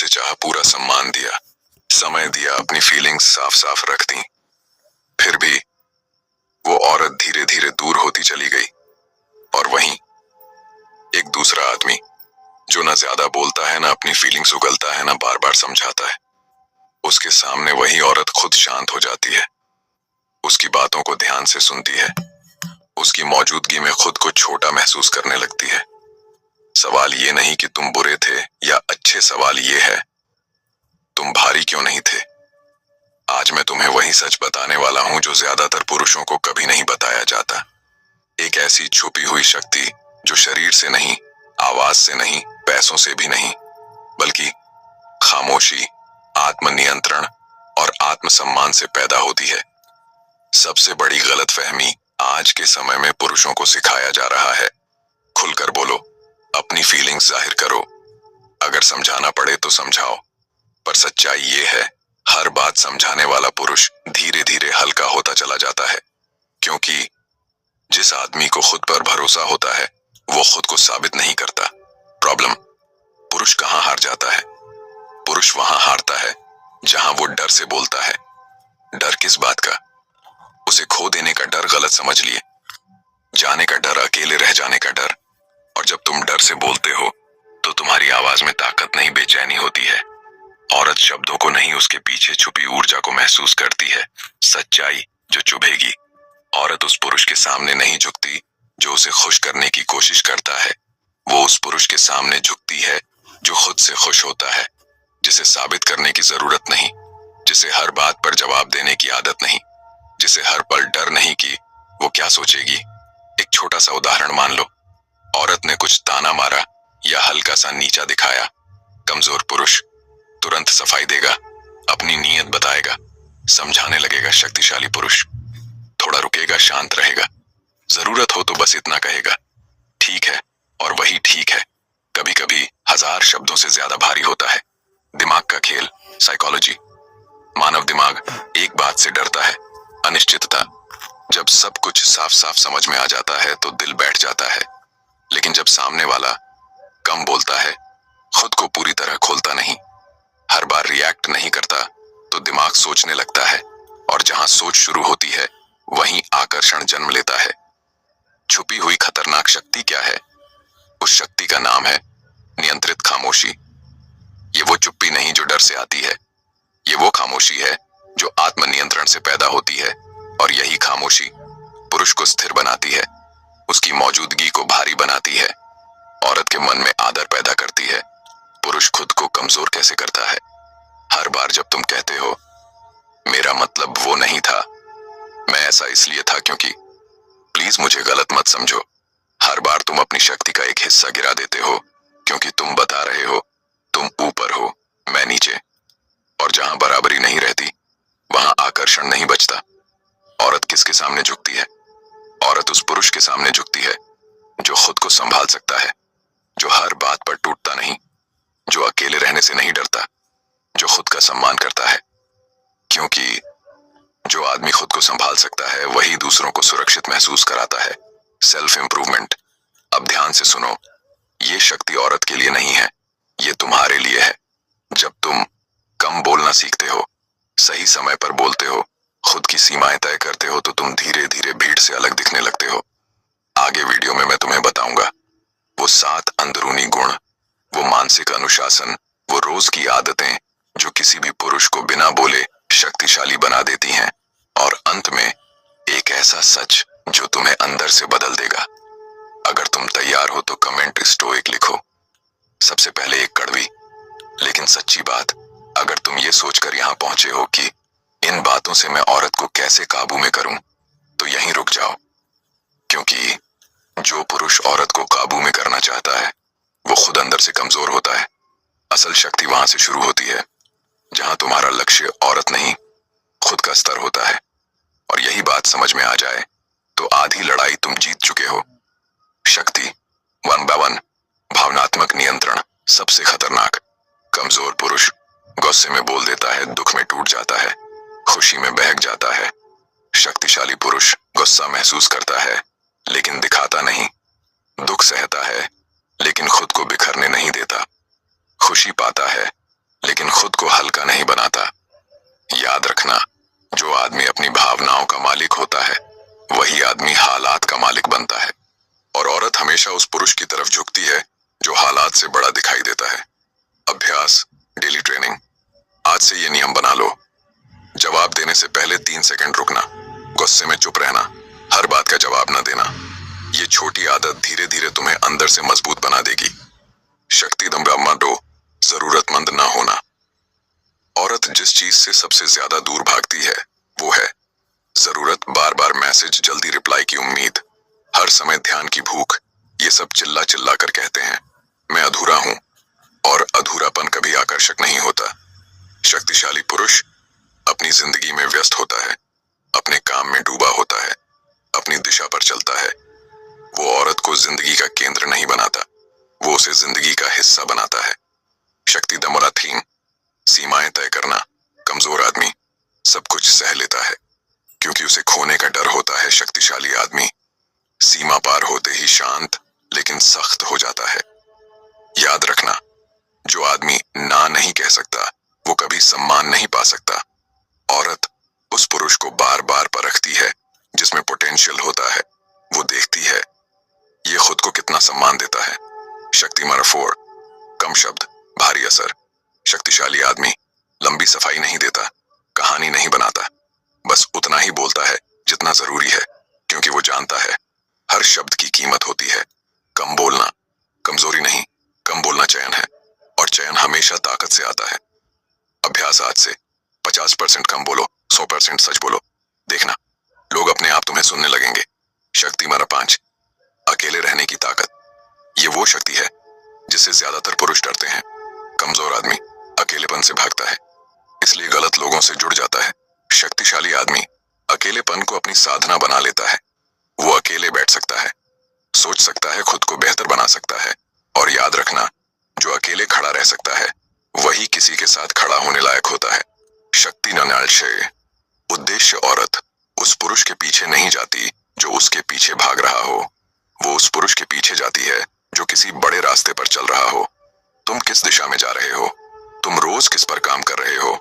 से चाहा पूरा सम्मान दिया, समय दिया, अपनी फीलिंग्स साफ साफ रख दी, फिर भी वो औरत धीरे धीरे दूर होती चली गई। और वहीं एक दूसरा आदमी जो ना ज्यादा बोलता है, ना अपनी फीलिंग्स उगलता है, ना बार बार समझाता है, उसके सामने वही औरत खुद शांत हो जाती है, उसकी बातों को ध्यान से सुनती है, उसकी मौजूदगी में खुद को छोटा महसूस करने लगती है। सवाल ये नहीं कि तुम बुरे थे या अच्छे, सवाल ये है तुम भारी क्यों नहीं थे। आज मैं तुम्हें वही सच बताने वाला हूं जो ज्यादातर पुरुषों को कभी नहीं बताया जाता। एक ऐसी छुपी हुई शक्ति जो शरीर से नहीं, आवाज से नहीं, पैसों से भी नहीं, बल्कि खामोशी, आत्मनियंत्रण और आत्मसम्मान से पैदा होती है। सबसे बड़ी गलतफहमी आज के समय में पुरुषों को सिखाया जा रहा है, खुलकर बोलो, अपनी फीलिंग्स जाहिर करो, अगर समझाना पड़े तो समझाओ। पर सच्चाई ये है, हर बात समझाने वाला पुरुष धीरे धीरे हल्का होता चला जाता है, क्योंकि जिस आदमी को खुद पर भरोसा होता है वो खुद को साबित नहीं करता। प्रॉब्लम, पुरुष कहाँ हार जाता है? पुरुष वहां हारता है जहां वो डर से बोलता है। डर किस बात का? उसे खो देने का डर, गलत समझ लिए, जाने का डर, अकेले रह जाने का डर। और जब तुम डर से बोलते हो तो तुम्हारी आवाज में ताकत नहीं, बेचैनी होती है। औरत शब्दों को नहीं, उसके पीछे छुपी ऊर्जा को महसूस करती है, सच्चाई जो चुभेगी। औरत उस पुरुष के सामने नहीं झुकती जो उसे खुश करने की कोशिश करता है, वो उस पुरुष के सामने झुकती है जो खुद से खुश होता है, जिसे साबित करने की जरूरत नहीं, जिसे हर बात पर जवाब देने की आदत नहीं, जिसे हर पल डर नहीं कि वो क्या सोचेगी। एक छोटा सा उदाहरण मान लो, औरत ने कुछ ताना मारा या हल्का सा नीचा दिखाया, कमजोर पुरुष तुरंत सफाई देगा, अपनी नीयत बताएगा, समझाने लगेगा। शक्तिशाली पुरुष थोड़ा रुकेगा, शांत रहेगा, जरूरत हो तो बस इतना कहेगा, ठीक है। और वही ठीक है कभी कभी हजार शब्दों से ज्यादा भारी होता है। दिमाग का खेल, साइकोलॉजी। मानव दिमाग एक बात से डरता है, अनिश्चितता। जब सब कुछ साफ साफ समझ में आ जाता है तो दिल बैठ जाता है, लेकिन जब सामने वाला कम बोलता है, खुद को पूरी तरह खोलता नहीं, हर बार रिएक्ट नहीं करता, तो दिमाग सोचने लगता है, और जहां सोच शुरू होती है वहीं आकर्षण जन्म लेता है। छुपी हुई खतरनाक शक्ति क्या है? उस शक्ति का नाम है नियंत्रित खामोशी। ये वो चुप्पी नहीं जो डर से आती है, ये वो खामोशी है जो आत्मनियंत्रण से पैदा होती है। और यही खामोशी पुरुष को स्थिर बनाती है, उसकी मौजूदगी को भारी बनाती है, औरत के मन में आदर पैदा करती है। पुरुष खुद को कमजोर कैसे करता है? हर बार जब तुम कहते हो मेरा मतलब वो नहीं था, मैं ऐसा इसलिए था क्योंकि, प्लीज मुझे गलत मत समझो, हर बार तुम अपनी शक्ति का एक हिस्सा गिरा देते हो, क्योंकि तुम बता रहे हो तुम ऊपर हो, मैं नीचे। और जहां बराबरी नहीं रहती वहां आकर्षण नहीं बचता। औरत किसके सामने झुकती है? औरत उस पुरुष के सामने झुकती है जो खुद को संभाल सकता है, जो हर बात पर टूटता नहीं, जो अकेले रहने से नहीं डरता, जो खुद का सम्मान करता है। क्योंकि जो आदमी खुद को संभाल सकता है वही दूसरों को सुरक्षित महसूस कराता है। Self improvement. अब ध्यान से सुनो, ये शक्ति औरत के लिए नहीं है, ये तुम्हारे लिए है। जब तुम कम बोलना सीखते हो, सही समय पर बोलते हो, खुद की सीमाएं तय करते हो, तो तुम धीरे धीरे भीड़ से अलग दिखने लगते हो। आगे वीडियो में मैं तुम्हें बताऊंगा वो 7 अंदरूनी गुण, वो मानसिक अनुशासन, वो रोज की आदतें जो किसी भी पुरुष को बिना बोले शक्तिशाली बना देती हैं। और अंत में एक ऐसा सच जो तुम्हें अंदर से बदल देगा। अगर तुम तैयार हो तो कमेंट स्टोइक लिखो। सबसे पहले एक कड़वी लेकिन सच्ची बात, अगर तुम ये सोचकर यहाँ पहुंचे हो कि इन बातों से मैं औरत को कैसे काबू में करूं, तो यहीं रुक जाओ, क्योंकि जो पुरुष औरत को काबू में करना चाहता है वो खुद अंदर से कमजोर होता है। असल शक्ति वहां से शुरू होती है जहां तुम्हारा लक्ष्य औरत नहीं, खुद का स्तर होता है। और यही बात समझ में आ जाए तो आधी लड़ाई तुम जीत चुके हो। शक्ति 1 by 1। भावनात्मक नियंत्रण सबसे खतरनाक। कमजोर पुरुष गुस्से में बोल देता है, दुख में टूट जाता है, खुशी में बहक जाता है। शक्तिशाली पुरुष गुस्सा महसूस करता है लेकिन दिखाता नहीं, दुख सहता है लेकिन खुद को बिखरने नहीं देता, खुशी पाता है लेकिन खुद को हल्का नहीं बनाता। याद रखना, जो आदमी अपनी भावनाओं का मालिक होता है वही आदमी हालात का मालिक बनता है। और औरत हमेशा उस पुरुष की तरफ झुकती है जो हालात से बड़ा दिखाई देता है। अभ्यास, डेली ट्रेनिंग। आज से ये नियम बना लो, जवाब देने से पहले 3 सेकंड रुकना, गुस्से में चुप रहना, हर बात का जवाब न देना। ये छोटी आदत धीरे धीरे तुम्हें अंदर से मजबूत बना देगी। शक्ति दो, जरूरतमंद ना होना। औरत जिस चीज से सबसे ज्यादा दूर भागती है वो है जरूरत। बार बार मैसेज, जल्दी रिप्लाई की उम्मीद, हर समय ध्यान की भूख। ये सब चिल्ला चिल्ला कर कहते हैं मैं अधूरा हूं, और अधूरापन कभी आकर्षक नहीं होता। शक्तिशाली पुरुष अपनी जिंदगी में व्यस्त होता है, अपने काम में डूबा होता है, अपनी दिशा पर चलता है। वो औरत को जिंदगी का केंद्र नहीं बनाता, वो उसे जिंदगी का हिस्सा बनाता है। शक्ति दमोरा थीम, सीमाएं तय करना। कमजोर आदमी सब कुछ सह लेता है क्योंकि उसे खोने का डर होता है। शक्तिशाली आदमी सीमा पार होते ही शांत लेकिन सख्त हो जाता है। याद रखना, जो आदमी ना नहीं कह सकता वो कभी सम्मान नहीं पा सकता। औरत उस पुरुष को बार बार परखती है जिसमें पोटेंशियल होता है। वो देखती है ये खुद को कितना सम्मान देता है। शक्ति नंबर 4, कम शब्द भारी असर। शक्तिशाली आदमी लंबी सफाई नहीं देता, कहानी नहीं बनाता, बस उतना ही बोलता है जितना जरूरी है, क्योंकि वो जानता है हर शब्द की कीमत होती है। कम बोलना कमजोरी नहीं, कम बोलना चयन है, और चयन हमेशा ताकत से आता है। अभ्यास आज से 50% कम बोलो, 100% सच बोलो। देखना, लोग अपने आप तुम्हें सुनने लगेंगे। शक्ति नंबर 5, अकेले रहने की ताकत। ये वो शक्ति है जिससे ज्यादातर पुरुष डरते हैं। कमजोर आदमी अकेलेपन से भागता है, इसलिए गलत लोगों से जुड़ जाता है। शक्तिशाली आदमी अकेलेपन को अपनी साधना बना लेता है। वो अकेले बैठ सकता है, सोच सकता है, खुद को बेहतर बना सकता है। और याद रखना, जो अकेले खड़ा रह सकता है वही किसी के साथ खड़ा होने लायक होता है। शक्ति ननाल्शे, उद्देश्य औरत उस पुरुष के पीछे नहीं जाती जो उसके पीछे भाग रहा हो, वो उस पुरुष के पीछे जाती है जो किसी बड़े रास्ते पर चल रहा हो। तुम किस दिशा में जा रहे हो? तुम रोज किस पर काम कर रहे हो?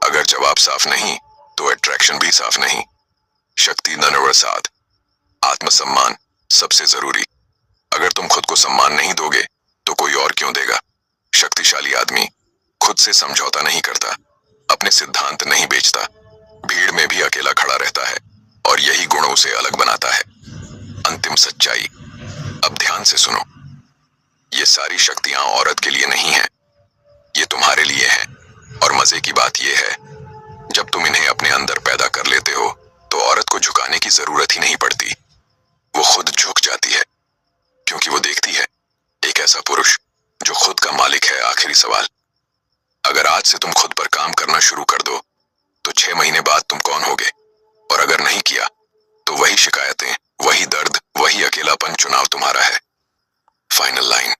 अगर जवाब साफ नहीं तो अट्रैक्शन भी साफ नहीं। शक्ति नंबर 7, आत्मसम्मान सबसे जरूरी। अगर तुम खुद को सम्मान नहीं दोगे तो कोई और क्यों देगा? शक्तिशाली आदमी खुद से समझौता नहीं करता, अपने सिद्धांत नहीं बेचता, भीड़ में भी अकेला खड़ा रहता है, और यही गुण उसे अलग बनाता है। अंतिम सच्चाई, अब ध्यान से सुनो, ये सारी शक्तियां औरत के लिए नहीं है, ये तुम्हारे लिए है। और मजे की बात यह है, जब तुम इन्हें अपने अंदर पैदा कर लेते हो तो औरत को झुकाने की जरूरत ही नहीं पड़ती। वो खुद झुक जाती है क्योंकि वो देखती है एक ऐसा पुरुष जो खुद का मालिक है। आखिरी सवाल, अगर आज से तुम खुद पर काम करना शुरू कर दो तो 6 महीने बाद तुम कौन होगे? और अगर नहीं किया तो वही शिकायतें, वही दर्द, वही अकेलापन, चुनाव तुम्हारा है। Final line,